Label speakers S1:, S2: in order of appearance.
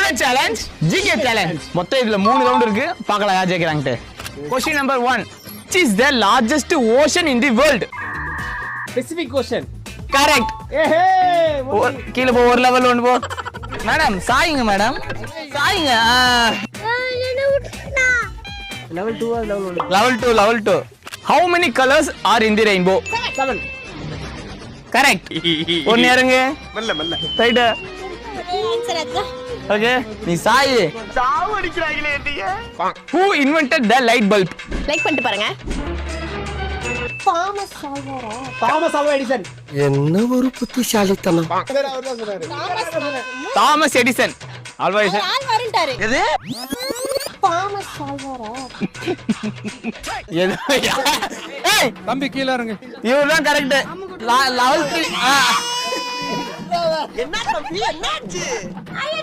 S1: Knowledge challenge, GK challenge. மொத்தம் இதுல 3 round இருக்கு. பார்க்கலாம் யார் ஜெயிக்கறாங்கட்டு. Question number 1. Which is the largest ocean in the world?
S2: Specific question.
S1: Correct. கீழ போ, ஒரு லெவல் ஒன்னு போ. மேடம் சாயிங்க மேடம். சாயிங்க.
S2: Level 2 or level 1?
S1: Level 2. How many colors are in the rainbow?
S2: 7.
S1: Correct. ஒன்னு இறங்கு.
S3: மெல்ல
S1: ரைட்.
S4: ஆன்சர் அதான்.
S1: ஓகே, நீ சாய்.
S3: சாவு அடிக்கறாங்களே நீங்க.
S1: Who invented the light bulb?
S4: Like பண்ணிட்டு பாருங்க.
S2: Thomas Alva Edison.
S5: என்ன ஒரு புத்திசாலித்தனம்.
S1: Thomas Edison. Alva Edison.
S4: ஆள் வரண்டாரு.
S1: எது?
S4: தாமஸ் ஆல்வாரா?
S1: எது? ஏய்,
S2: தம்பி கீழ இறங்கு.
S1: இவர்தான் கரெக்ட். லெவல் 3.
S3: என்ன தம்பி என்னாச்சு?
S4: ஐயோ